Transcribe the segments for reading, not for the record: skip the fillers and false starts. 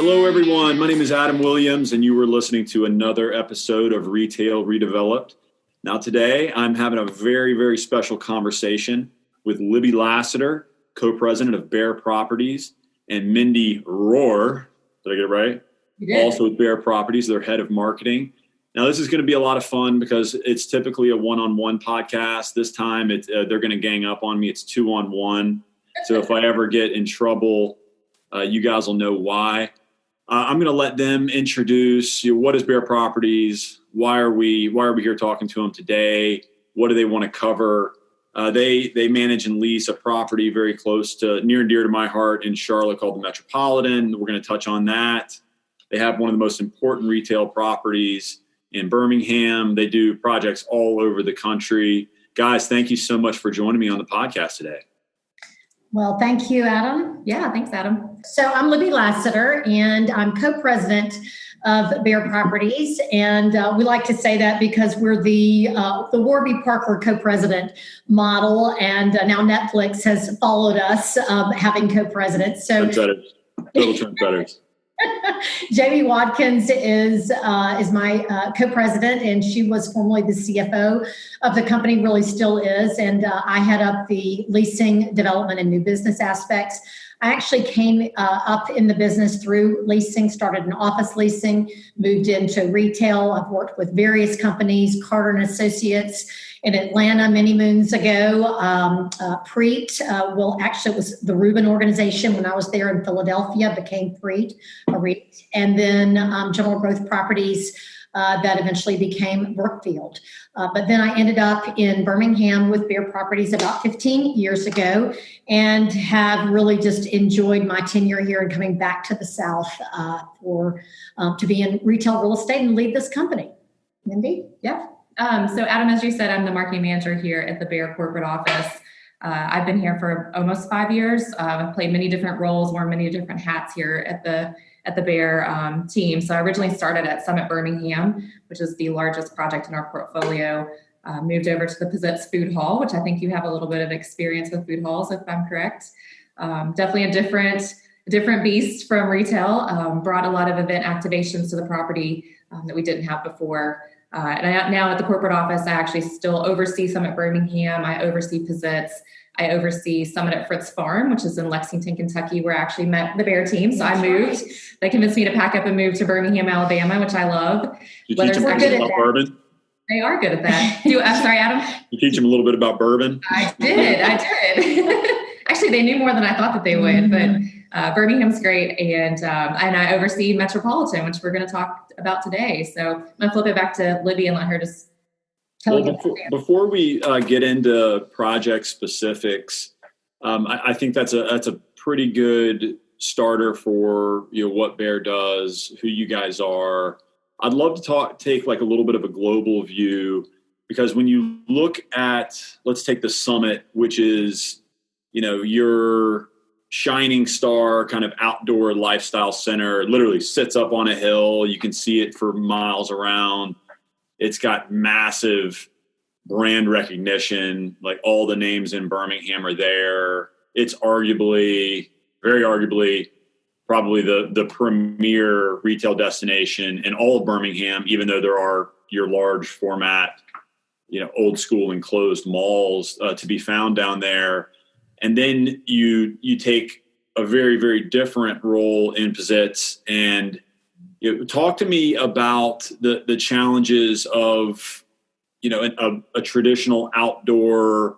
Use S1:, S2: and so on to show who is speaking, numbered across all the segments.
S1: Hello, everyone. My name is Adam Williams, and you were listening to another episode of Retail Redeveloped. Now, today, I'm having a very, very special conversation with Libby Lassiter, co-president of Bear Properties, and Mindy Rohr. Did I get it right?
S2: You did.
S1: Also with Bear Properties, their head of marketing. Now, this is going to be a lot of fun because it's typically a one-on-one podcast. This time, they're going to gang up on me. It's 2-on-1. So if I ever get in trouble, you guys will know why. I'm going to let them introduce what is Bear Properties, why are we here talking to them today, what do they want to cover. They manage and lease a property very close to near and dear to my heart in Charlotte called the Metropolitan. We're going to touch on that. They have one of the most important retail properties in Birmingham. They do projects all over the country. Guys, thank you so much for joining me on the podcast today.
S2: Well, thank you, Adam.
S3: Yeah, thanks, Adam.
S2: So I'm Libby Lassiter, and I'm co-president of Bear Properties. And we like to say that because we're the Warby Parker co-president model. And now Netflix has followed us having co-presidents. So
S1: Total trendsetters.
S2: Jamie Watkins is my co-president, and she was formerly the CFO of the company, really still is. And I head up the leasing, development, and new business aspects. I actually came up in the business through leasing, started in office leasing, moved into retail. I've worked with various companies, Carter and Associates in Atlanta many moons ago. Preet, it was the Rubin organization when I was there in Philadelphia, became Preet, a REIT, and then General Growth Properties that eventually became Brookfield. But then I ended up in Birmingham with Bear Properties about 15 years ago and have really just enjoyed my tenure here and coming back to the South to be in retail real estate and lead this company. Mindy?
S3: Yeah. So Adam, as you said, I'm the marketing manager here at the Bear corporate office. I've been here for almost 5 years. I've played many different roles, worn many different hats here at the Bear team. So I originally started at Summit Birmingham, which is the largest project in our portfolio. Moved over to the Pizzette's Food Hall, which I think you have a little bit of experience with food halls, if I'm correct. Definitely a different beast from retail. Brought a lot of event activations to the property that we didn't have before. And now at the corporate office, I actually still oversee Summit Birmingham. I oversee Pizzette's. I oversee Summit at Fritz Farm, which is in Lexington, Kentucky, where I actually met the Bear team. So I moved. Right. They convinced me to pack up and move to Birmingham, Alabama, which I love.
S1: You teach them about bourbon?
S3: They are good at that. I'm sorry, Adam?
S1: You teach them a little bit about bourbon?
S3: I did. Actually, they knew more than I thought that they would, but Birmingham's great. And I oversee Metropolitan, which we're going to talk about today. So I'm going to flip it back to Libby and let her just tell you.
S1: Before we get into project specifics, I think that's a pretty good starter for what Bear does, who you guys are. I'd love to take like a little bit of a global view, because when you look at, let's take the Summit, which is, your shining star kind of outdoor lifestyle center. It literally sits up on a hill. You can see it for miles around. It's got massive brand recognition. Like all the names in Birmingham are there. It's very arguably, probably the premier retail destination in all of Birmingham, even though there are your large format, old school enclosed malls to be found down there. And then you take a very, very different role in Pizzette's. And talk to me about the challenges of, a traditional outdoor,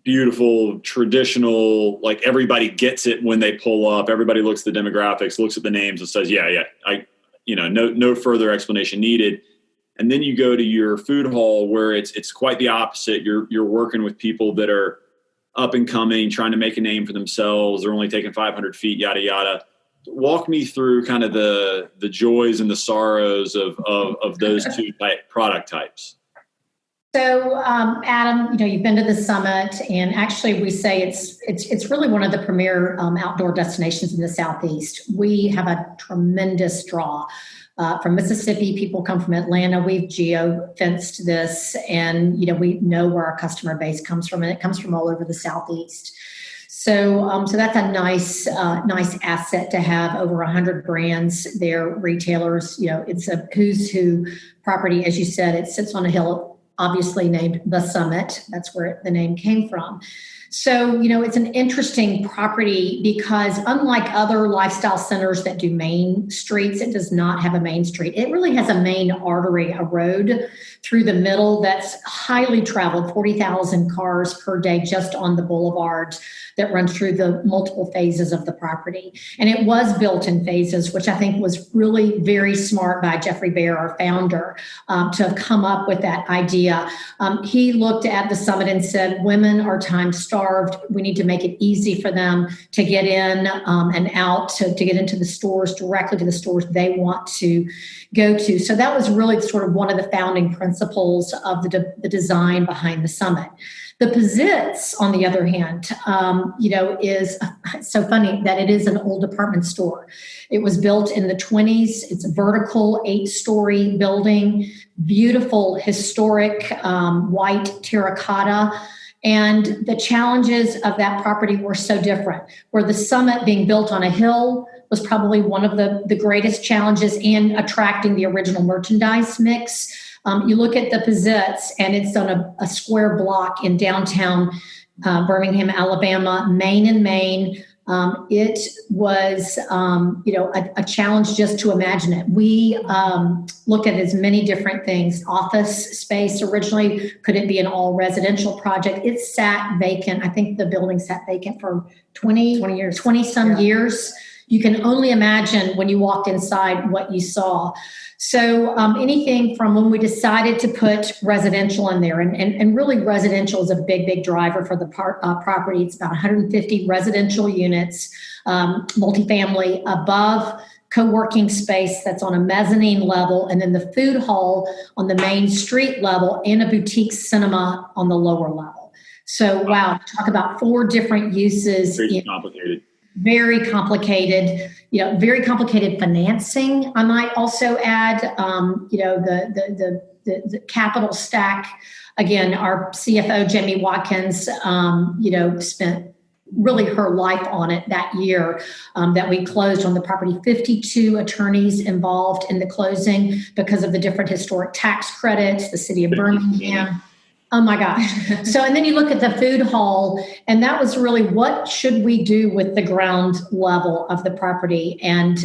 S1: beautiful, traditional, like everybody gets it when they pull up. Everybody looks at the demographics, looks at the names and says, no further explanation needed. And then you go to your food hall where it's quite the opposite. You're working with people that are up and coming, trying to make a name for themselves. They're only taking 500 feet, yada, yada. Walk me through kind of the joys and the sorrows of those two product types.
S2: So, Adam, you've been to the Summit, and actually we say it's really one of the premier outdoor destinations in the Southeast. We have a tremendous draw from Mississippi. People come from Atlanta. We've geo-fenced this, and we know where our customer base comes from, and it comes from all over the Southeast. So that's a nice asset to have. Over 100 brands there, retailers. It's a who's who property, as you said. It sits on a hill, obviously named The Summit. That's where the name came from. So, it's an interesting property because unlike other lifestyle centers that do main streets, it does not have a main street. It really has a main artery, a road through the middle that's highly traveled, 40,000 cars per day just on the boulevard that runs through the multiple phases of the property. And it was built in phases, which I think was really very smart by Jeffrey Bear, our founder, to have come up with that idea. He looked at the Summit and said, women are time starved. We need to make it easy for them to get in and out, to get into the stores, directly to the stores they want to go to. So that was really sort of one of the founding principles of the design behind the Summit. The Pizitz, on the other hand, is so funny that it is an old department store. It was built in the 1920s. It's a vertical 8-story building, beautiful, historic, white terracotta. And the challenges of that property were so different. Where the Summit being built on a hill was probably one of the greatest challenges in attracting the original merchandise mix. You look at the Pizitz, and it's on a square block in downtown Birmingham, Alabama, Main and Main. It was, a challenge just to imagine it. We look at as many different things. Office space originally, could it be an all residential project? It sat vacant. I think the building sat vacant for 20 years, 20 some years. You can only imagine when you walked inside what you saw. So anything from when we decided to put residential in there, and really residential is a big driver for the property. It's about 150 residential units, multifamily above, co-working space that's on a mezzanine level, and then the food hall on the main street level, and a boutique cinema on the lower level. So wow, talk about 4 different uses.
S1: Very complicated.
S2: Very complicated, very complicated financing. I might also add, the capital stack. Again, our CFO, Jamie Watkins, spent really her life on it that year that we closed on the property. 52 attorneys involved in the closing because of the different historic tax credits, the city of Birmingham. Oh my gosh. So, and then you look at the food hall, and that was really what should we do with the ground level of the property. And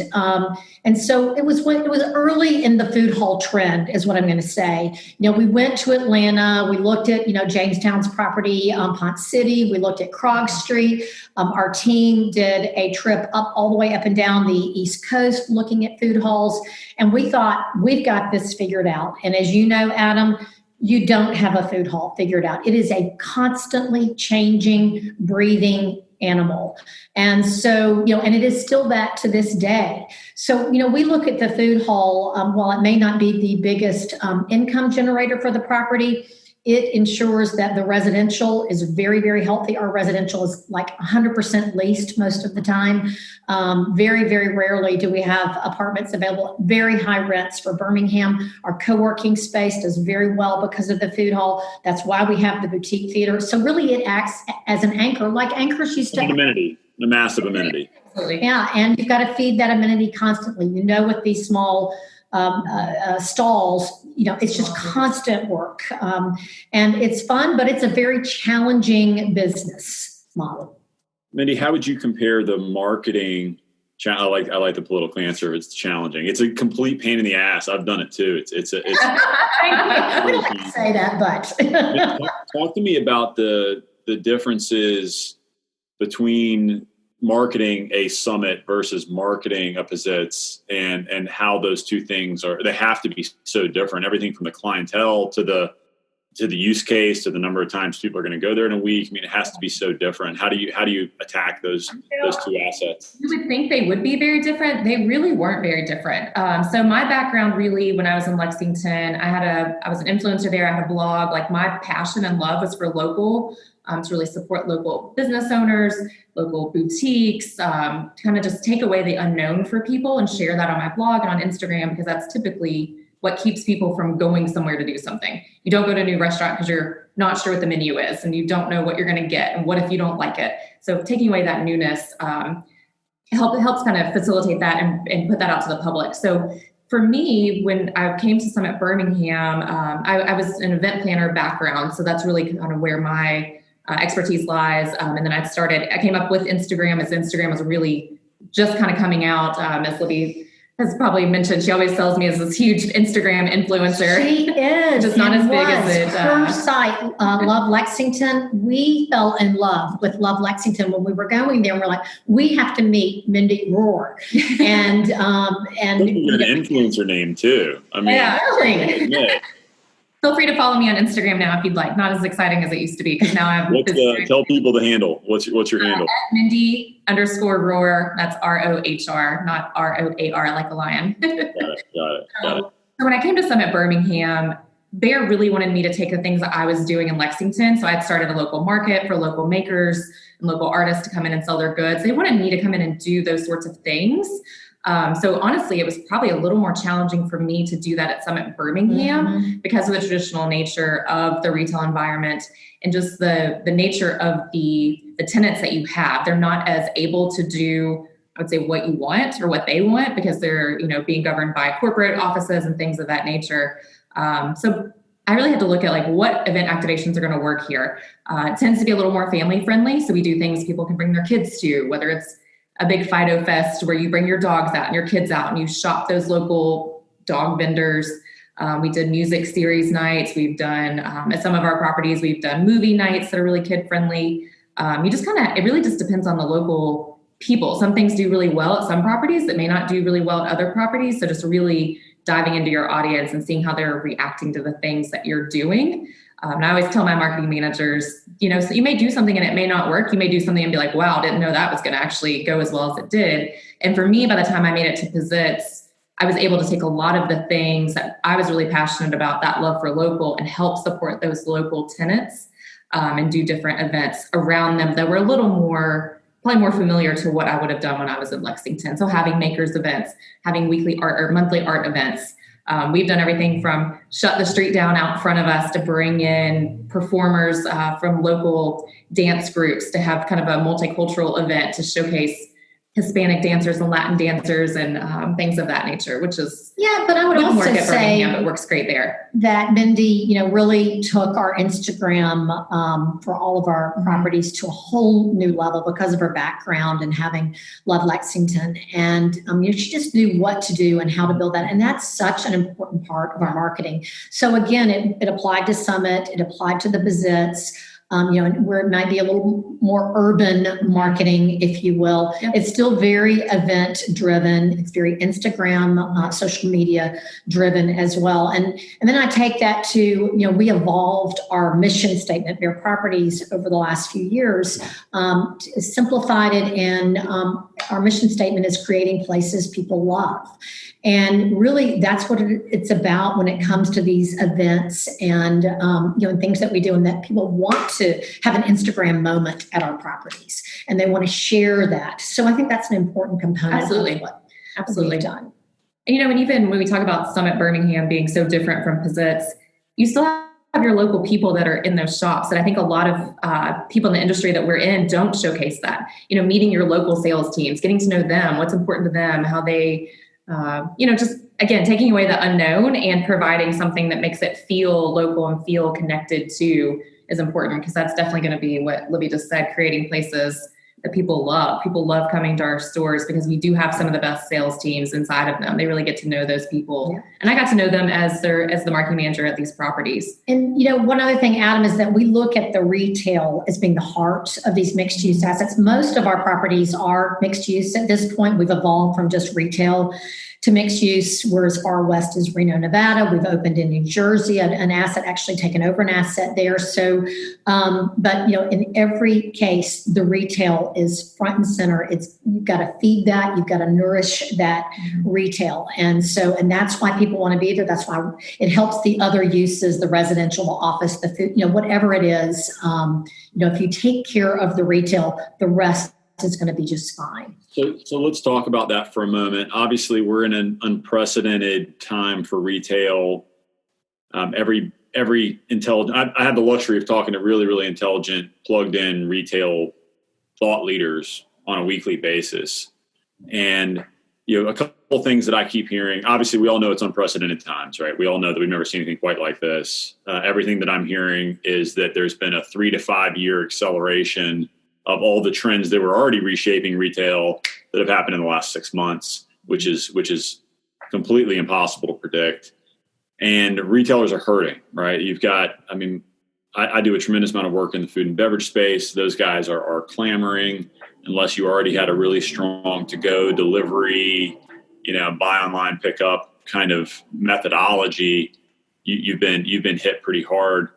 S2: so it was early in the food hall trend is what I'm going to say. We went to Atlanta, we looked at, Jamestown's property, Ponce City, we looked at Krog Street. Our team did a trip all the way up and down the East Coast looking at food halls. And we thought, we've got this figured out. And as you know, Adam, you don't have a food hall figured out. It is a constantly changing, breathing animal. And so, and it is still that to this day. So, we look at the food hall, while it may not be the biggest income generator for the property, it ensures that the residential is very, very healthy. Our residential is like 100% leased most of the time. Very, very rarely do we have apartments available. Very high rents for Birmingham. Our co-working space does very well because of the food hall. That's why we have the boutique theater. So really it acts as an anchor, like anchors used to.
S1: An amenity, a massive amenity.
S3: Absolutely.
S2: Yeah, and you've got to feed that amenity constantly. With these small stalls, it's just constant work. And it's fun, but it's a very challenging business model.
S1: Mindy, how would you compare the marketing? I like the political answer. It's challenging. It's a complete pain in the ass. I've done it too. We don't
S2: have to say that, but
S1: talk to me about the differences between marketing a Summit versus marketing a Pizitz, and how those two things they have to be so different. Everything from the clientele to the use case to the number of times people are going to go there in a week. I mean, it has to be so different. How do you attack those two assets?
S3: You would think they would be very different. They really weren't very different. So my background really, when I was in Lexington, I was an influencer there. I had a blog. Like my passion and love was for local, to really support local business owners, local boutiques, kind of just take away the unknown for people and share that on my blog and on Instagram, because that's typically what keeps people from going somewhere to do something. You don't go to a new restaurant because you're not sure what the menu is and you don't know what you're going to get and what if you don't like it. So taking away that newness helps kind of facilitate that and put that out to the public. So for me, when I came to Summit Birmingham, I was an event planner background. So that's really kind of where my expertise lies. And then I came up with Instagram as Instagram was really just kind of coming out. As Libby has probably mentioned, she always tells me as this huge Instagram influencer.
S2: She is.
S3: Just not as big as it.
S2: Her site, Love Lexington, we fell in love with Love Lexington when we were going there. And we're like, we have to meet Mindy Rohr. And
S1: an influencer name too. I mean,
S3: yeah. Feel free to follow me on Instagram now if you'd like. Not as exciting as it used to be because now I have.
S1: Tell people the handle. What's your handle?
S3: Mindy_Rohr. That's ROHR, not ROAR like a lion.
S1: Got it.
S3: So when I came to Summit Birmingham, Bear really wanted me to take the things that I was doing in Lexington. So I had started a local market for local makers and local artists to come in and sell their goods. They wanted me to come in and do those sorts of things. So honestly, it was probably a little more challenging for me to do that at Summit Birmingham because of the traditional nature of the retail environment and just the nature of the tenants that you have. They're not as able to do, I would say, what you want or what they want because they're, being governed by corporate offices and things of that nature. So I really had to look at like what event activations are going to work here. It tends to be a little more family friendly. So we do things people can bring their kids to, whether it's a big Fido Fest where you bring your dogs out and your kids out and you shop those local dog vendors. We did music series nights. We've done, at some of our properties, we've done movie nights that are really kid friendly. It really just depends on the local people. Some things do really well at some properties that may not do really well at other properties. So just really diving into your audience and seeing how they're reacting to the things that you're doing. And I always tell my marketing managers, so you may do something and it may not work. You may do something and be like, wow, didn't know that was going to actually go as well as it did. And for me, by the time I made it to Pizzitz, I was able to take a lot of the things that I was really passionate about, that love for local, and help support those local tenants and do different events around them that were a little probably more familiar to what I would have done when I was in Lexington. So having makers events, having weekly art or monthly art events. We've done everything from shut the street down out in front of us to bring in performers from local dance groups to have kind of a multicultural event to showcase Hispanic dancers and Latin dancers and things of that nature, which is
S2: but I would also say
S3: it works great there.
S2: That Mindy, really took our Instagram for all of our properties to a whole new level because of her background and having Love Lexington, and she just knew what to do and how to build that, and that's such an important part of our marketing. So again, it applied to Summit, it applied to the Pizzitz. And where it might be a little more urban marketing, if you will. Yep. It's still very event driven. It's very Instagram, social media driven as well. And then I take that to, we evolved our mission statement, Bear Properties, over the last few years, simplified it. And our mission statement is creating places people love. And really, that's what it's about when it comes to these events and and things that we do, and that people want to have an Instagram moment at our properties, and they want to share that. So I think that's an important component.
S3: Absolutely,
S2: of what
S3: absolutely
S2: we've done.
S3: And and even when we talk about Summit Birmingham being so different from Pizzitz, you still have your local people that are in those shops. And I think a lot of people in the industry that we're in don't showcase that. Meeting your local sales teams, getting to know them, what's important to them, how they. Just again, taking away the unknown and providing something that makes it feel local and feel connected to is important, because that's definitely going to be what Libby just said, creating places that people love. People love coming to our stores because we do have some of the best sales teams inside of them. They really get to know those people. Yeah. And I got to know them as the marketing manager at these properties.
S2: And, one other thing, Adam, is that we look at the retail as being the heart of these mixed use assets. Most of our properties are mixed use at this point. We've evolved from just retail to mixed use. We're as far west as Reno, Nevada. We've opened in New Jersey, an asset actually taken over an asset there. So, but in every case, the retail is front and center. You've got to feed that. You've got to nourish that retail. And that's why people want to be there. That's why it helps the other uses, the residential, the office, the food, whatever it is. If you take care of the retail, the rest is going to be just fine.
S1: So let's talk about that for a moment. Obviously, we're in an unprecedented time for retail. Every every intelligent. I have the luxury of talking to really, really intelligent, plugged in retail thought leaders on a weekly basis. And, a couple things that I keep hearing, obviously we all know it's unprecedented times, right? We all know that we've never seen anything quite like this. Everything that I'm hearing is that there's been a 3 to 5 year acceleration of all the trends that were already reshaping retail that have happened in the last 6 months, which is completely impossible to predict. And retailers are hurting, right? You've got, I do a tremendous amount of work in the food and beverage space. Those guys are clamoring. Unless you already had a really strong to-go delivery, buy online, pick up kind of methodology, you've been hit pretty hard.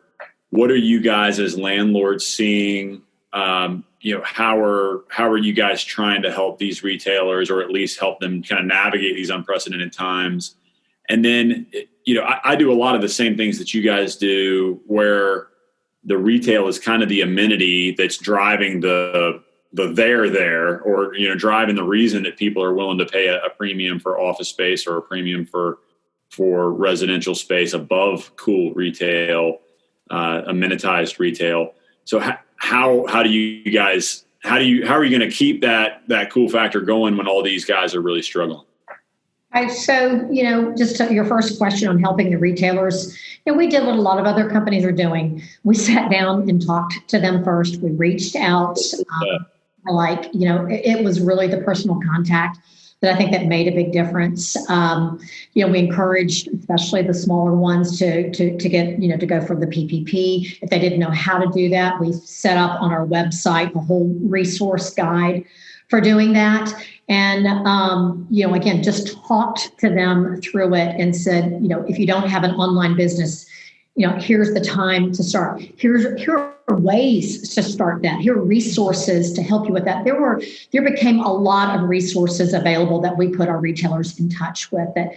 S1: What are you guys as landlords seeing? How are you guys trying to help these retailers, or at least help them kind of navigate these unprecedented times? And then, I do a lot of the same things that you guys do, where the retail is kind of the amenity that's driving the there, or, driving the reason that people are willing to pay a premium for office space, or a premium for residential space above cool retail, amenitized retail. So how are you going to keep that cool factor going when all these guys are really struggling?
S2: Right. So, just to your first question on helping the retailers, we did what a lot of other companies are doing. We sat down and talked to them first. We reached out. It was really the personal contact that I think that made a big difference. We encouraged, especially the smaller ones, to get, to go for the PPP. If they didn't know how to do that, we set up on our website a whole resource guide for doing that. And, again, just talked to them through it and said, if you don't have an online business, here's the time to start. Here are ways to start that. Here are resources to help you with that. There became a lot of resources available that we put our retailers in touch with, that,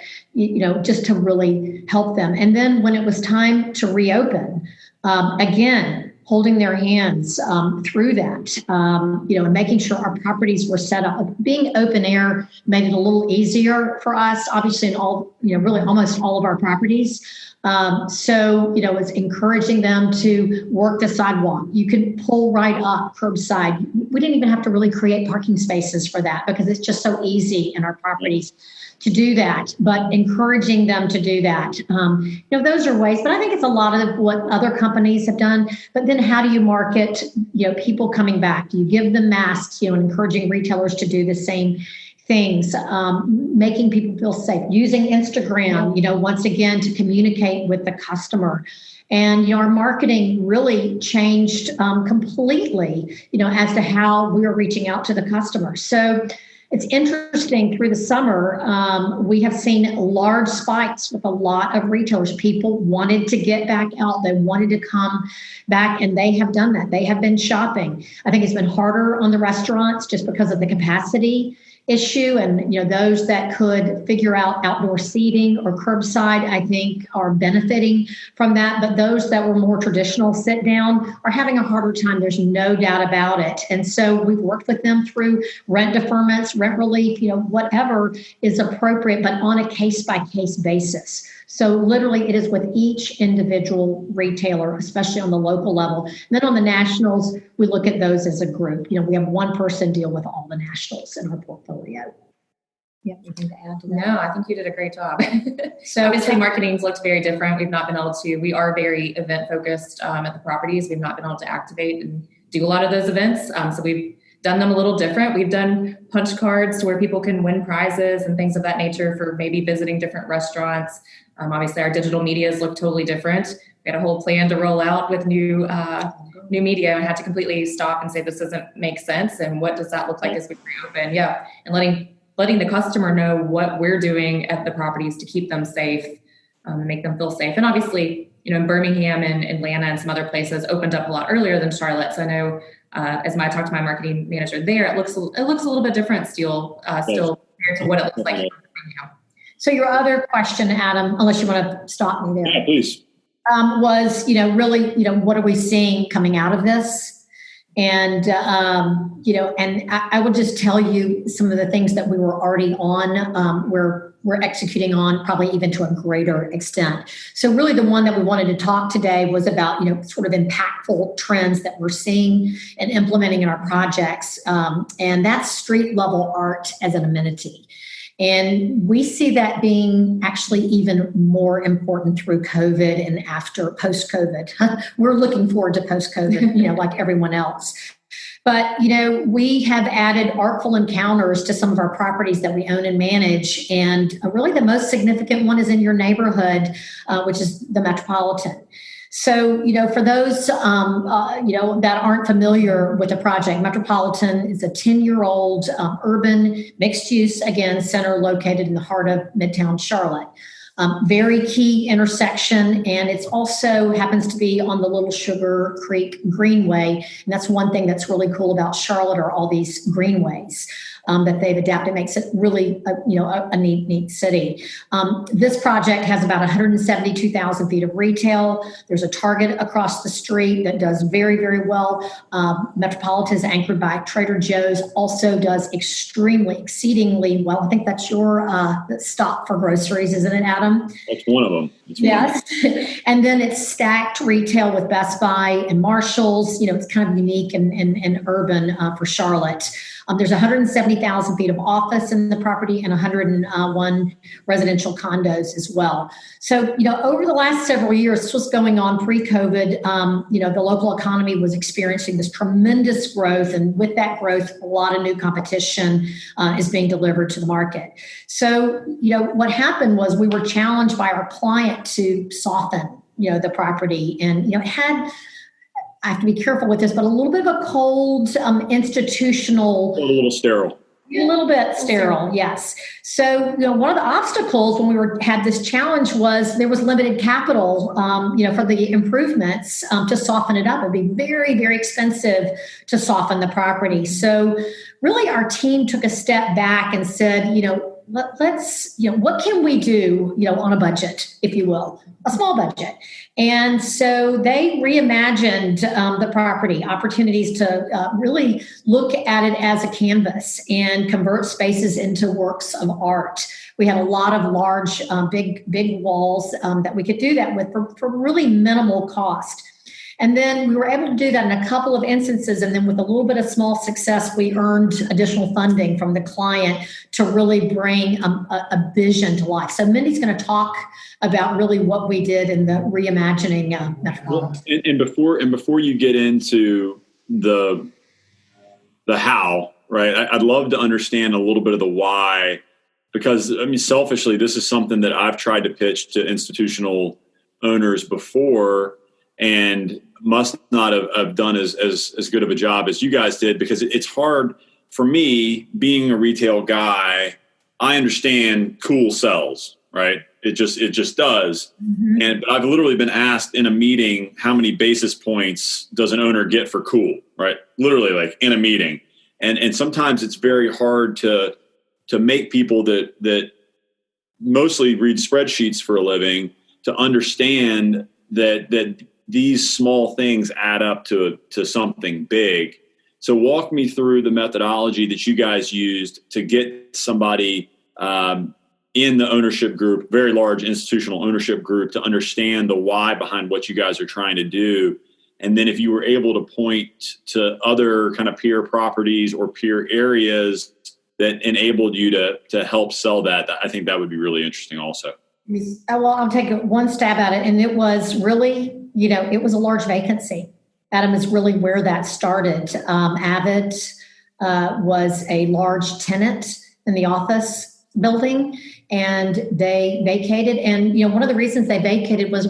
S2: just to really help them. And then when it was time to reopen, again, holding their hands through that, and making sure our properties were set up. Being open air made it a little easier for us, obviously, in all, really almost all of our properties. It's encouraging them to work the sidewalk. You can pull right up curbside. We didn't even have to really create parking spaces for that, because it's just so easy in our properties to do that, but encouraging them to do that. Those are ways, but I think it's a lot of what other companies have done. But then how do you market, people coming back? Do you give them masks, encouraging retailers to do the same things, making people feel safe, using Instagram, once again, to communicate with the customer. And, our marketing really changed completely, as to how we were reaching out to the customer. So it's interesting, through the summer, we have seen large spikes with a lot of retailers. People wanted to get back out. They wanted to come back, and they have done that. They have been shopping. I think it's been harder on the restaurants just because of the capacity issue, and those that could figure out outdoor seating or curbside, I think, are benefiting from that. But those that were more traditional sit down are having a harder time. There's no doubt about it. And so we've worked with them through rent deferments, rent relief, whatever is appropriate, but on a case by case basis. So literally, it is with each individual retailer, especially on the local level. And then on the nationals, we look at those as a group. We have one person deal with all the nationals in our portfolio. You have anything to add to that?
S3: No, I think you did a great job. So obviously, marketing's looked very different. We've not been able to. We are very event focused at the properties. We've not been able to activate and do a lot of those events. So we've done them a little different. We've done punch cards to where people can win prizes and things of that nature for maybe visiting different restaurants. Obviously, our digital medias look totally different. We had a whole plan to roll out with new media, and had to completely stop and say, this doesn't make sense. And what does that look like as we reopen? Yeah. And letting the customer know what we're doing at the properties to keep them safe, and make them feel safe. And obviously, in Birmingham and Atlanta and some other places opened up a lot earlier than Charlotte. So I know, as I talked to my marketing manager there, it looks a little bit different still compared to what it looks like in Birmingham.
S2: So your other question, Adam, unless you want to stop me there.
S1: Yeah, please.
S2: Was, really, what are we seeing coming out of this? And, and I will just tell you some of the things that we were already on, we're executing on probably even to a greater extent. So really the one that we wanted to talk today was about, sort of impactful trends that we're seeing and implementing in our projects. And that's street level art as an amenity. And we see that being actually even more important through COVID and after post-COVID. We're looking forward to post-COVID, like everyone else. But, we have added artful encounters to some of our properties that we own and manage. And really the most significant one is in your neighborhood, which is the Metropolitan. So, for those, that aren't familiar with the project, Metropolitan is a 10-year-old urban mixed-use, again, center located in the heart of Midtown Charlotte. Very key intersection, and it's also happens to be on the Little Sugar Creek Greenway. And that's one thing that's really cool about Charlotte are all these greenways that they've adapted. Makes it really, a neat city. This project has about 172,000 feet of retail. There's a Target across the street that does very, very well. Metropolitan is anchored by Trader Joe's, also does exceedingly well. I think that's your stop for groceries, isn't it, Adam?
S1: That's one of them.
S2: Yes. And then it's stacked retail with Best Buy and Marshall's. It's kind of unique and urban for Charlotte. There's 170,000 feet of office in the property and 101 residential condos as well. So, over the last several years, this was going on pre-COVID. The local economy was experiencing this tremendous growth. And with that growth, a lot of new competition is being delivered to the market. So, what happened was we were challenged by our client to soften, the property. And, it had... I have to be careful with this, but a little bit of a cold, institutional.
S1: A little sterile.
S2: A little bit sterile, yes. So, one of the obstacles when we had this challenge was there was limited capital, for the improvements to soften it up. It'd be very, very expensive to soften the property. So, really, our team took a step back and said, let's, what can we do, on a budget, if you will, a small budget. And so they reimagined the property, opportunities to really look at it as a canvas and convert spaces into works of art. We had a lot of large, big walls that we could do that with for really minimal cost. And then we were able to do that in a couple of instances. And then with a little bit of small success, we earned additional funding from the client to really bring a vision to life. So Mindy's going to talk about really what we did in the reimagining Metropolitan.
S1: And before you get into the how, right, I'd love to understand a little bit of the why, because selfishly, this is something that I've tried to pitch to institutional owners before, and must not have done as good of a job as you guys did, because it's hard for me being a retail guy. I understand cool sells, right? It just does. Mm-hmm. And I've literally been asked in a meeting, how many basis points does an owner get for cool, right? Literally, like in a meeting. And sometimes it's very hard to make people that mostly read spreadsheets for a living to understand that these small things add up to something big. So walk me through the methodology that you guys used to get somebody in the ownership group, very large institutional ownership group, to understand the why behind what you guys are trying to do. And then if you were able to point to other kind of peer properties or peer areas that enabled you to help sell that, I think that would be really interesting also.
S2: Well, I'll take one stab at it. And it was really, it was a large vacancy. Adam, is really where that started. Avid was a large tenant in the office building, and they vacated. And, one of the reasons they vacated was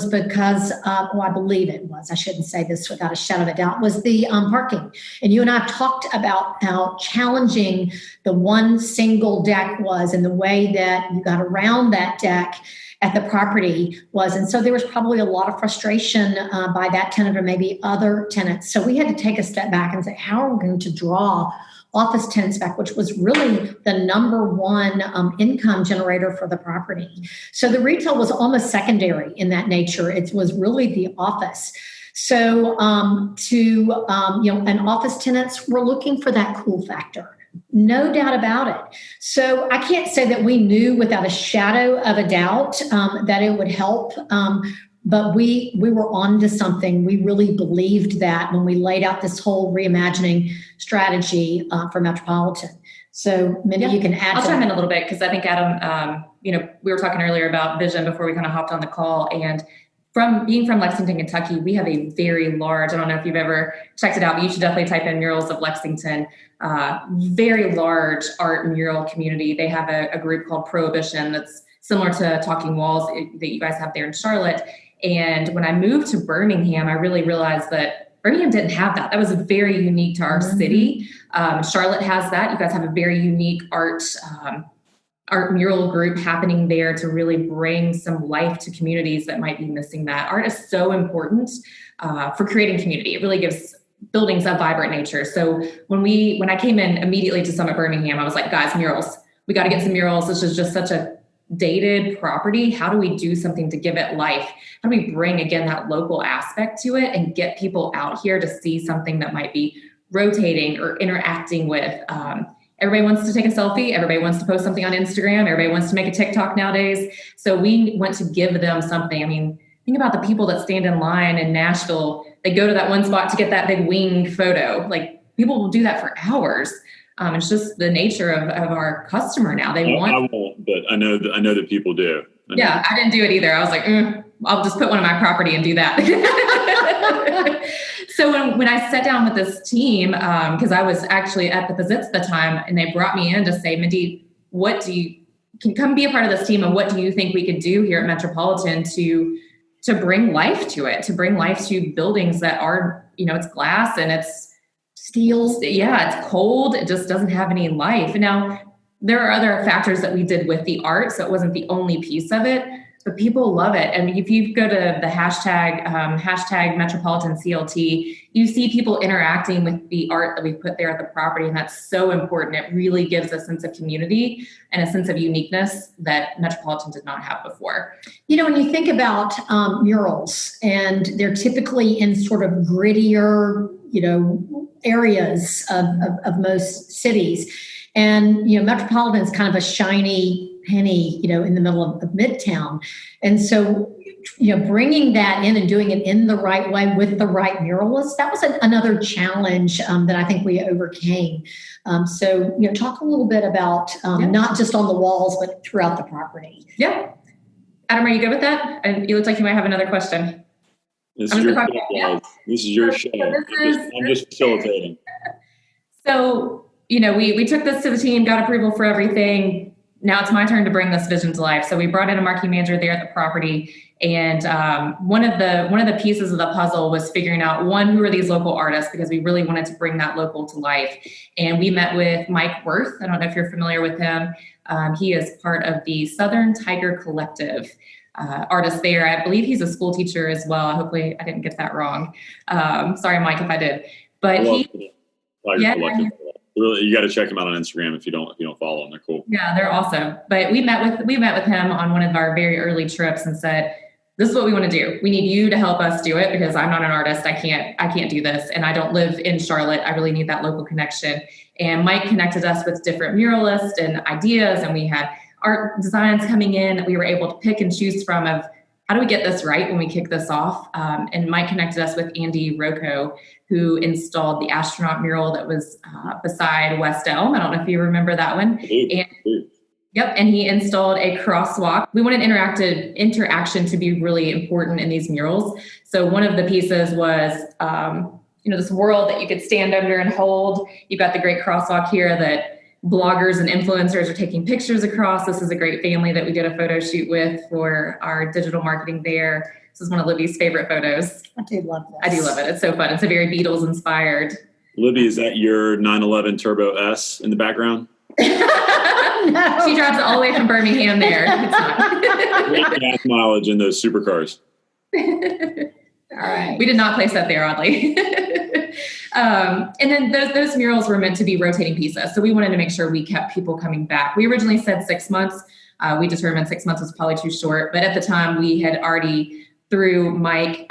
S2: because, I believe it was, I shouldn't say this without a shadow of a doubt, was the parking. And you and I have talked about how challenging the one single deck was and the way that you got around that deck at the property was. And so there was probably a lot of frustration by that tenant or maybe other tenants. So we had to take a step back and say, how are we going to draw office tenants back, which was really the number one income generator for the property. So the retail was almost secondary in that nature. It was really the office. So and office tenants, we're looking for that cool factor. No doubt about it. So I can't say that we knew without a shadow of a doubt that it would help. But we were on to something. We really believed that when we laid out this whole reimagining strategy for Metropolitan. So Mindy, you can add.
S3: I'll chime in a little bit because I think Adam, we were talking earlier about vision before we kind of hopped on the call, and from being from Lexington, Kentucky, we have a very large, I don't know if you've ever checked it out, but you should definitely type in murals of Lexington, very large art mural community. They have a group called Prohibition that's similar to Talking Walls that you guys have there in Charlotte. And when I moved to Birmingham, I really realized that Birmingham didn't have that. That was very unique to our city. Charlotte has that. You guys have a very unique art mural group happening there to really bring some life to communities that might be missing that. Art is so important for creating community. It really gives buildings a vibrant nature. So when I came in immediately to Summit Birmingham, I was like, guys, murals. We got to get some murals. This is just such a dated property. How do we do something to give it life? How do we bring, again, that local aspect to it and get people out here to see something that might be rotating or interacting with? Everybody wants to take a selfie. Everybody wants to post something on Instagram. Everybody wants to make a TikTok nowadays. So we want to give them something. I mean, think about the people that stand in line in Nashville. They go to that one spot to get that big wing photo. Like, people will do that for hours. It's just the nature of our customer now. I
S1: won't, but I know that people do.
S3: I didn't do it either. I was like, I'll just put one on my property and do that. So when I sat down with this team, because I was actually at the Pizitz at the time, and they brought me in to say, Mindy, can come be a part of this team, and what do you think we could do here at Metropolitan to bring life to it, to bring life to buildings that are, it's glass and it's steel. Yeah, it's cold. It just doesn't have any life. Now, there are other factors that we did with the art, so it wasn't the only piece of it, but people love it. I mean, if you go to the hashtag Metropolitan CLT, you see people interacting with the art that we put there at the property, and that's so important. It really gives a sense of community and a sense of uniqueness that Metropolitan did not have before.
S2: When you think about murals, and they're typically in sort of grittier, areas of most cities. And, Metropolitan is kind of a shiny penny, in the middle of Midtown. And so, bringing that in and doing it in the right way with the right muralists, that was another challenge that I think we overcame. So, talk a little bit about not just on the walls, but throughout the property.
S3: Yeah. Adam, are you good with that? And you look like you might have another question.
S1: This is your show. I'm just facilitating.
S3: So, we took this to the team, got approval for everything. Now it's my turn to bring this vision to life. So we brought in a marketing manager there at the property. And one of the pieces of the puzzle was figuring out, one, who are these local artists, because we really wanted to bring that local to life. And we met with Mike Worth. I don't know if you're familiar with him. He is part of the Southern Tiger Collective. Artist there. I believe he's a school teacher as well. Hopefully I didn't get that wrong. Sorry, Mike, if I did. But
S1: you got to check him out on Instagram if you don't follow them. They're cool.
S3: Yeah, they're awesome. But we met with him on one of our very early trips and said, this is what we want to do. We need you to help us do it because I'm not an artist. I can't do this. And I don't live in Charlotte. I really need that local connection. And Mike connected us with different muralists and ideas. And we had art designs coming in that we were able to pick and choose from of how do we get this right when we kick this off? And Mike connected us with Andy Rocco, who installed the astronaut mural that was beside West Elm. I don't know if you remember that one. And he installed a crosswalk. We wanted interaction to be really important in these murals. So one of the pieces was, this world that you could stand under and hold. You've got the great crosswalk here that bloggers and influencers are taking pictures across. This is a great family that we did a photo shoot with for our digital marketing there. This is one of Libby's favorite photos.
S2: I do love this.
S3: I do love it. It's so fun. It's a very Beatles inspired.
S1: Libby, is that your 911 Turbo S in the background?
S3: No. She drives it all the way from Birmingham there. It's not.
S1: Gas mileage in those supercars.
S3: All right. We did not place that there, oddly. And then those murals were meant to be rotating pieces. So we wanted to make sure we kept people coming back. We originally said 6 months. We determined 6 months was probably too short. But at the time, we had already, through Mike,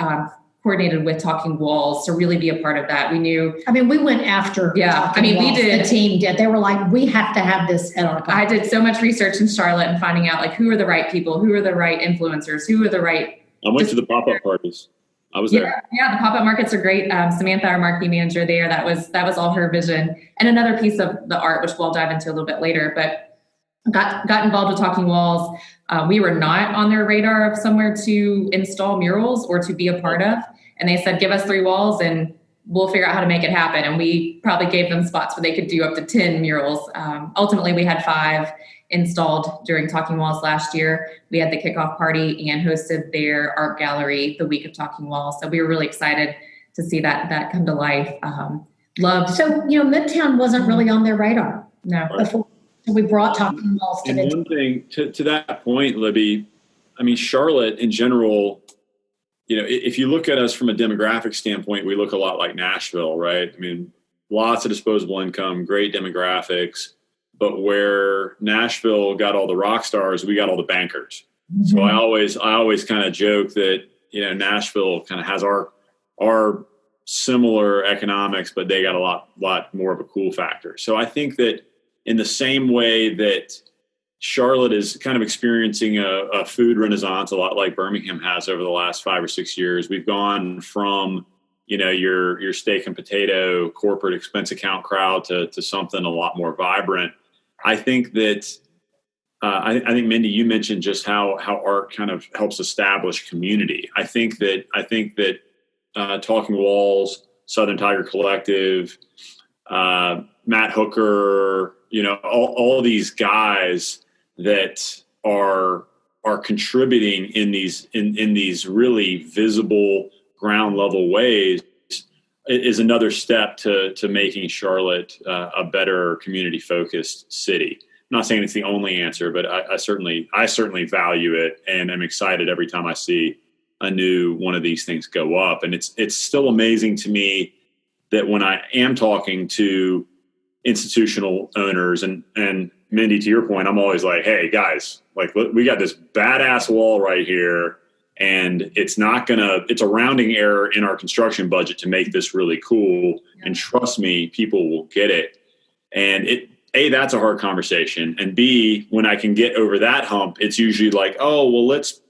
S3: coordinated with Talking Walls to really be a part of that. We knew.
S2: I mean, we went after.
S3: Yeah. I mean,
S2: Walls.
S3: we did.
S2: The team did. They were like, we have to have this at our conference.
S3: I did so much research in Charlotte and finding out like who are the right people, who are the right influencers, who are the right.
S1: I went to the pop-up parties. I was there.
S3: Yeah, the pop-up markets are great. Samantha, our marketing manager there, that was all her vision. And another piece of the art, which we'll dive into a little bit later, but got involved with Talking Walls. We were not on their radar of somewhere to install murals or to be a part of. And they said, give us 3 walls and we'll figure out how to make it happen. And we probably gave them spots where they could do up to 10 murals. Ultimately, we had 5 installed during Talking Walls last year. We had the kickoff party and hosted their art gallery the week of Talking Walls. So we were really excited to see that come to life. So, Midtown wasn't really on their radar. No.
S2: Before we brought Talking Walls to
S1: Midtown. One thing to that point, Libby, I mean, Charlotte in general, if you look at us from a demographic standpoint, we look a lot like Nashville, right? I mean, lots of disposable income, great demographics. But where Nashville got all the rock stars, we got all the bankers. Mm-hmm. So I always kind of joke that, Nashville kind of has our similar economics, but they got a lot more of a cool factor. So I think that in the same way that Charlotte is kind of experiencing a food renaissance, a lot like Birmingham has over the last 5 or 6 years, we've gone from your steak and potato corporate expense account crowd to something a lot more vibrant. I think that I think Mindy, you mentioned just how art kind of helps establish community. I think that Talking Walls, Southern Tiger Collective, Matt Hooker, all these guys that are contributing in these really visible ground level ways is another step to making Charlotte a better community focused city. I'm not saying it's the only answer, but I certainly value it, and I'm excited every time I see a new one of these things go up. And it's still amazing to me that when I am talking to institutional owners and Mindy, to your point, I'm always like, hey guys, like we got this badass wall right here. And it's a rounding error in our construction budget to make this really cool. Yeah. And trust me, people will get it. And that's a hard conversation. And B, when I can get over that hump, it's usually like, oh, well, let's,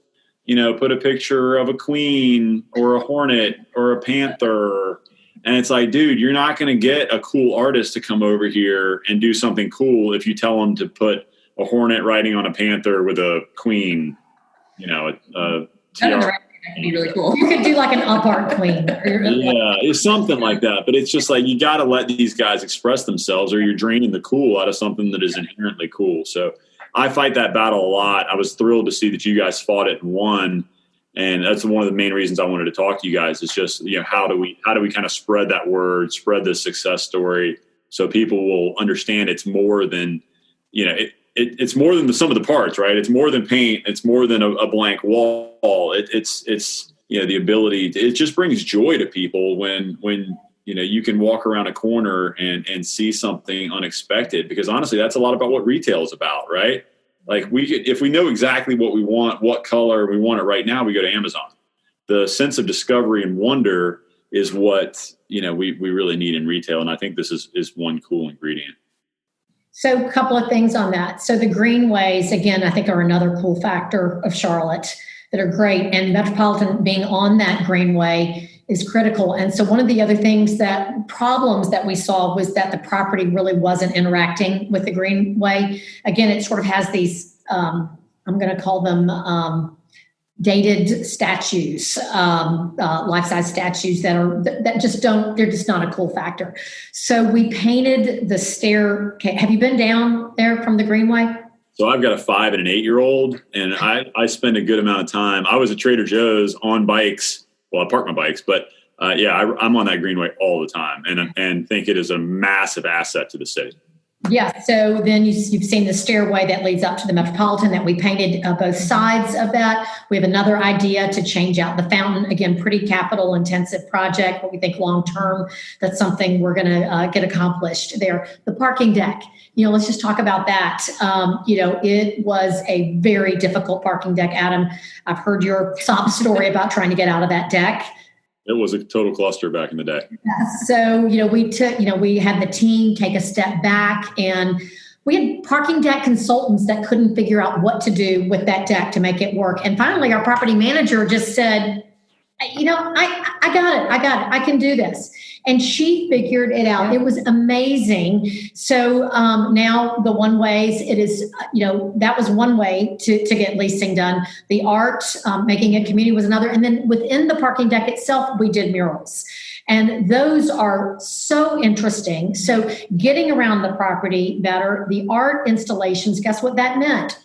S1: put a picture of a queen or a hornet or a panther. And it's like, dude, you're not going to get a cool artist to come over here and do something cool if you tell them to put a hornet riding on a panther with a queen,
S3: that could be really cool.
S2: You could do like an up art queen.
S1: Yeah, it's something like that. But it's just like you got to let these guys express themselves or you're draining the cool out of something that is inherently cool. So I fight that battle a lot. I was thrilled to see that you guys fought it and won. And that's one of the main reasons I wanted to talk to you guys is just, how do we kind of spread that word, spread this success story so people will understand it's more than, it's more than the sum of the parts, right? It's more than paint. It's more than a blank wall. It's the ability it just brings joy to people when you can walk around a corner and see something unexpected, because honestly, that's a lot about what retail is about, right? Like if we know exactly what we want, what color we want it right now, we go to Amazon. The sense of discovery and wonder is what, we really need in retail. And I think this is one cool ingredient.
S2: So a couple of things on that. So the greenways, again, I think are another cool factor of Charlotte that are great. And Metropolitan being on that greenway is critical. And so one of the other problems that we saw was that the property really wasn't interacting with the greenway. Again, it sort of has these, I'm going to call them dated statues, life-size statues that just they're just not a cool factor. So we painted the stair. Have you been down there from the greenway?
S1: So I've got a 5 and an 8-year-old, and I spend a good amount of time. I was at Trader Joe's on bikes. Well, I park my bikes, but I'm on that greenway all the time, and think it is a massive asset to the city.
S2: Yeah. So then you've seen the stairway that leads up to the Metropolitan that we painted both sides of that. We have another idea to change out the fountain. Again, pretty capital intensive project, but we think long term that's something we're going to get accomplished there. The parking deck. Let's just talk about that. It was a very difficult parking deck, Adam. I've heard your sob story about trying to get out of that deck.
S1: It was a total cluster back in the day.
S2: So, we had the team take a step back, and we had parking deck consultants that couldn't figure out what to do with that deck to make it work. And finally, our property manager just said, I got it. I can do this. And she figured it out. It was amazing. So now the one ways it is, that was one way to get leasing done. The art, making a community was another. And then within the parking deck itself, we did murals. And those are so interesting. So getting around the property better, the art installations, guess what that meant?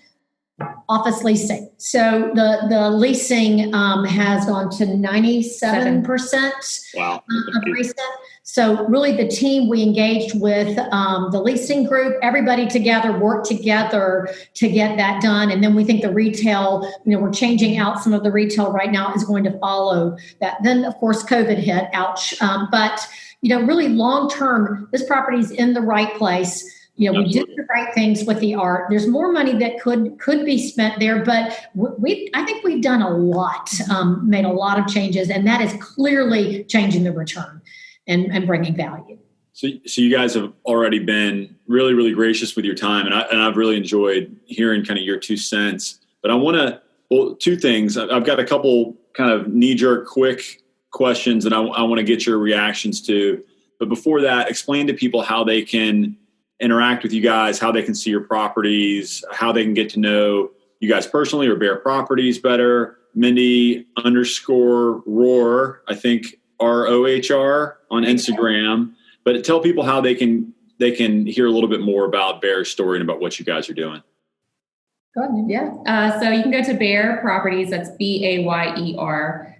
S2: Office leasing. So the leasing has gone to 97%.
S1: Wow.
S2: Of recent. So really the team, we engaged with the leasing group, everybody together, worked together to get that done. And then we think the retail, we're changing out some of the retail right now is going to follow that. Then of course, COVID hit, ouch. But really long term, this property is in the right place. We did the right things with the art. There's more money that could be spent there, but I think we've done a lot, made a lot of changes, and that is clearly changing the return and bringing value.
S1: So you guys have already been really, really gracious with your time, and I've really enjoyed hearing kind of your 2 cents. But I want to, two things. I've got a couple kind of knee-jerk, quick questions, and I want to get your reactions to. But before that, explain to people how they can interact with you guys, how they can see your properties, how they can get to know you guys personally or Bear Properties better. Mindy _Rohr, I think ROHR on Instagram. But tell people how they can hear a little bit more about Bear's story and about what you guys are doing.
S3: Go ahead. Yeah. So you can go to Bear Properties, that's BAYER.com,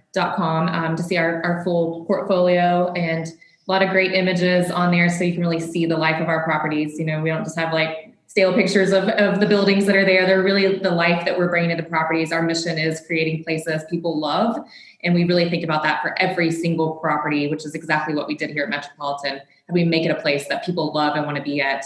S3: to see our full portfolio, and a lot of great images on there so you can really see the life of our properties. We don't just have like stale pictures of the buildings that are there. They're really the life that we're bringing to the properties. Our mission is creating places people love. And we really think about that for every single property, which is exactly what we did here at Metropolitan. And we make it a place that people love and want to be at.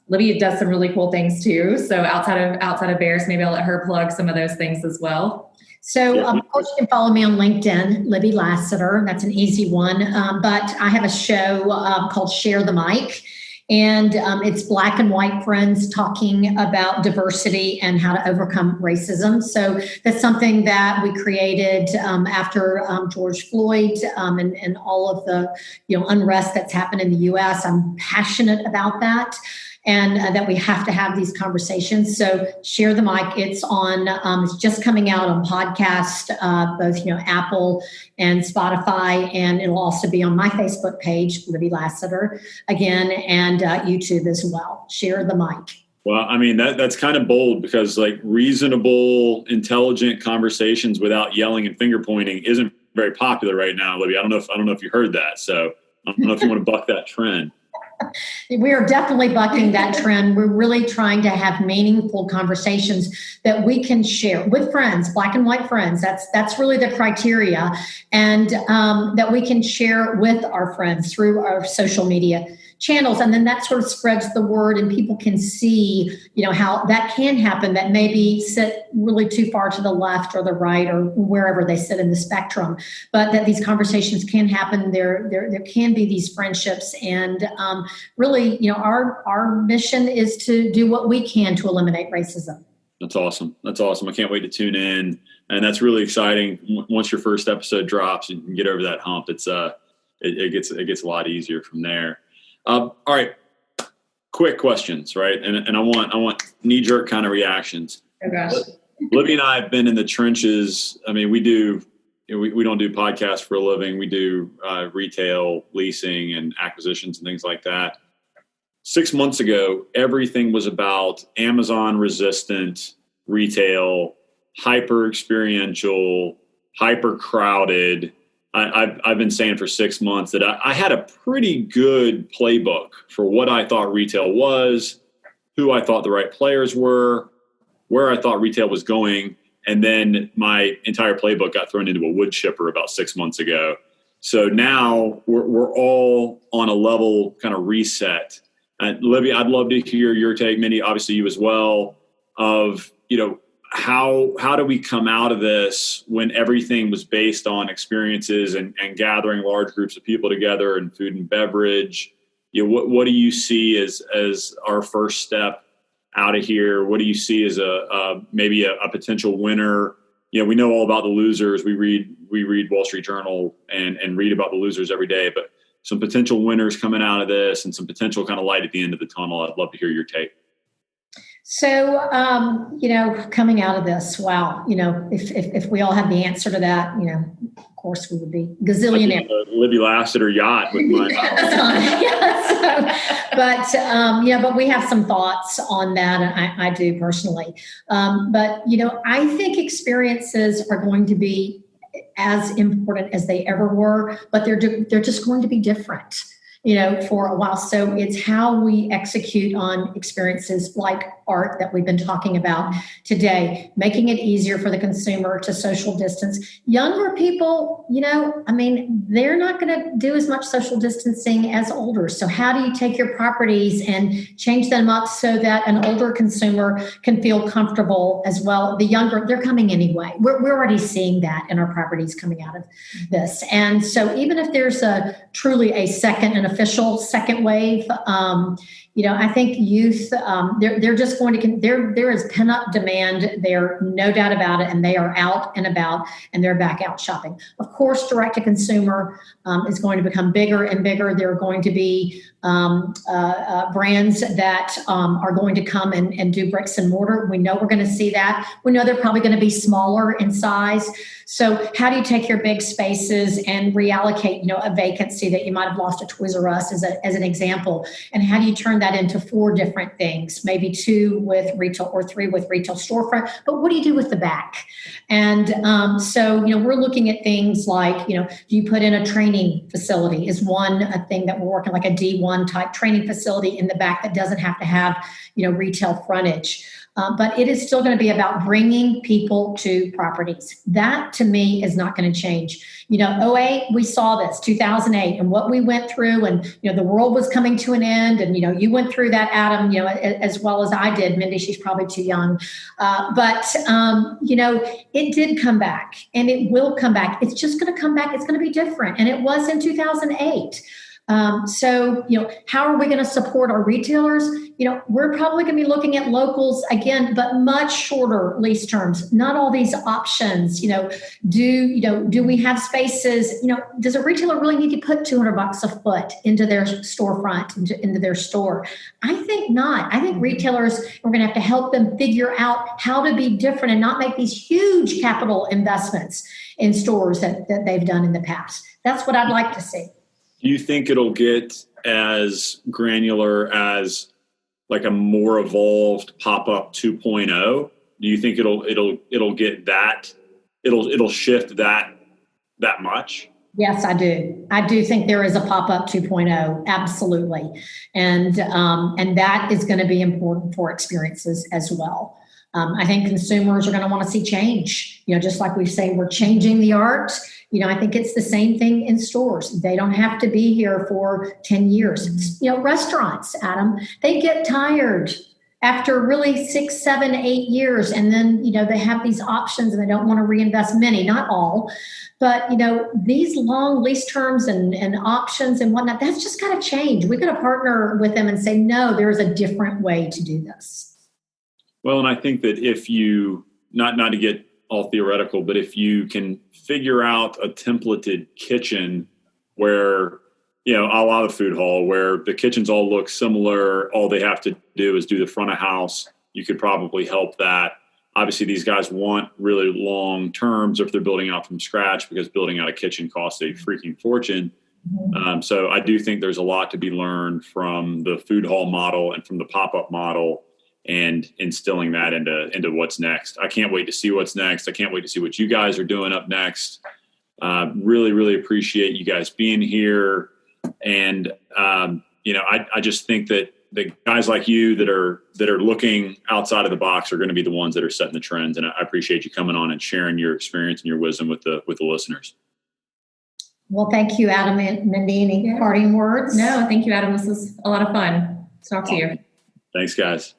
S3: Libby does some really cool things too. So outside of Bears, maybe I'll let her plug some of those things as well.
S2: So, of course, you can follow me on LinkedIn, Libby Lassiter. That's an easy one. But I have a show called Share the Mic. And it's Black and white friends talking about diversity and how to overcome racism. So that's something that we created after George Floyd and all of the unrest that's happened in the U.S. I'm passionate about that. And that we have to have these conversations. So Share the Mic. It's on. It's just coming out on podcast, both Apple and Spotify, and it'll also be on my Facebook page, Libby Lassiter, again, and YouTube as well. Share the Mic.
S1: Well, I mean that's kind of bold, because like reasonable, intelligent conversations without yelling and finger pointing isn't very popular right now, Libby. I don't know if you heard that. So I don't know if you want to buck that trend.
S2: We are definitely bucking that trend. We're really trying to have meaningful conversations that we can share with friends, Black and white friends. That's really the criteria, and that we can share with our friends through our social media channels. And then that sort of spreads the word, and people can see, how that can happen, that maybe sit really too far to the left or the right or wherever they sit in the spectrum, but that these conversations can happen. There can be these friendships, and really, our mission is to do what we can to eliminate racism.
S1: That's awesome. I can't wait to tune in. And that's really exciting. Once your first episode drops, you can get over that hump. It gets a lot easier from there. All right, quick questions, right? And I want knee-jerk kind of reactions.
S3: Oh gosh.
S1: Libby and I have been in the trenches. I mean, we don't do podcasts for a living. We do retail leasing and acquisitions and things like that. 6 months ago, everything was about Amazon resistant retail, hyper experiential, hyper crowded. I've been saying for 6 months that I had a pretty good playbook for what I thought retail was, who I thought the right players were, where I thought retail was going. And then my entire playbook got thrown into a wood chipper about 6 months ago. So now we're all on a level kind of reset. Libby, I'd love to hear your take, Mindy, obviously you as well, of, how do we come out of this when everything was based on experiences and gathering large groups of people together and food and beverage? What do you see as our first step out of here? What do you see as maybe a potential winner? We know all about the losers. We read Wall Street Journal and read about the losers every day, but some potential winners coming out of this and some potential kind of light at the end of the tunnel. I'd love to hear your take.
S2: So, coming out of this, wow, if we all had the answer to that, of course we would be gazillionaires.
S1: Libby Lassiter yacht with mine.
S2: But we have some thoughts on that. And I do personally. But I think experiences are going to be as important as they ever were, but they're just going to be different. For a while. So it's how we execute on experiences like art that we've been talking about today, making it easier for the consumer to social distance. Younger people, they're not going to do as much social distancing as older. So how do you take your properties and change them up so that an older consumer can feel comfortable as well? The younger, they're coming anyway. We're already seeing that in our properties coming out of this. And so even if there's truly a second and official second wave, I think youth, they're just going to, there is pent up demand there, no doubt about it. And they are out and about and they're back out shopping. Of course, direct to consumer is going to become bigger and bigger. There are going to be brands that are going to come and do bricks and mortar. We know we're going to see that. We know they're probably going to be smaller in size. So how do you take your big spaces and reallocate, a vacancy that you might have lost at Toys R Us as an example? And how do you turn that into 4 different things, maybe 2 with retail or 3 with retail storefront? But what do you do with the back? And so we're looking at things like, do you put in a training facility is one thing that we're working, like a D1 type training facility in the back that doesn't have to have, retail frontage. But it is still going to be about bringing people to properties. That, to me, is not going to change. 2008, we saw this, 2008, and what we went through, and, the world was coming to an end. And, you went through that, Adam, as well as I did. Mindy, she's probably too young. But it did come back, and it will come back. It's just going to come back. It's going to be different. And it was in 2008. So, how are we going to support our retailers? We're probably going to be looking at locals again, but much shorter lease terms, not all these options. Do we have spaces? Does a retailer really need to put $200 a foot into their storefront, into their store? I think not. I think retailers, we're going to have to help them figure out how to be different and not make these huge capital investments in stores that they've done in the past. That's what I'd like to see.
S1: Do you think it'll get as granular as like a more evolved pop-up 2.0? Do you think it'll get that? It'll shift that much?
S2: Yes, I do. I do think there is a pop-up 2.0, absolutely, and that is going to be important for experiences as well. I think consumers are going to want to see change. Just like we say, we're changing the art. I think it's the same thing in stores. They don't have to be here for 10 years. Restaurants, Adam, they get tired after really 6, 7, 8 years. And then, they have these options and they don't want to reinvest many, not all. But, these long lease terms and options and whatnot, that's just got to change. We've got to partner with them and say, no, there's a different way to do this.
S1: Well, and I think that if you, not to get all theoretical, but if you can figure out a templated kitchen where, a la the food hall, where the kitchens all look similar, all they have to do is do the front of house, you could probably help that. Obviously, these guys want really long terms if they're building out from scratch, because building out a kitchen costs a freaking fortune. So I do think there's a lot to be learned from the food hall model and from the pop-up model, and instilling that into what's next. I can't wait to see what's next. I can't wait to see what you guys are doing up next. Really, really appreciate you guys being here. And, I just think that the guys like you that are looking outside of the box are going to be the ones that are setting the trends. And I appreciate you coming on and sharing your experience and your wisdom with the listeners.
S2: Well, thank you, Adam and Mindy. Any parting words?
S3: No, thank you, Adam. This was a lot of fun. Talk to you.
S1: Thanks, guys.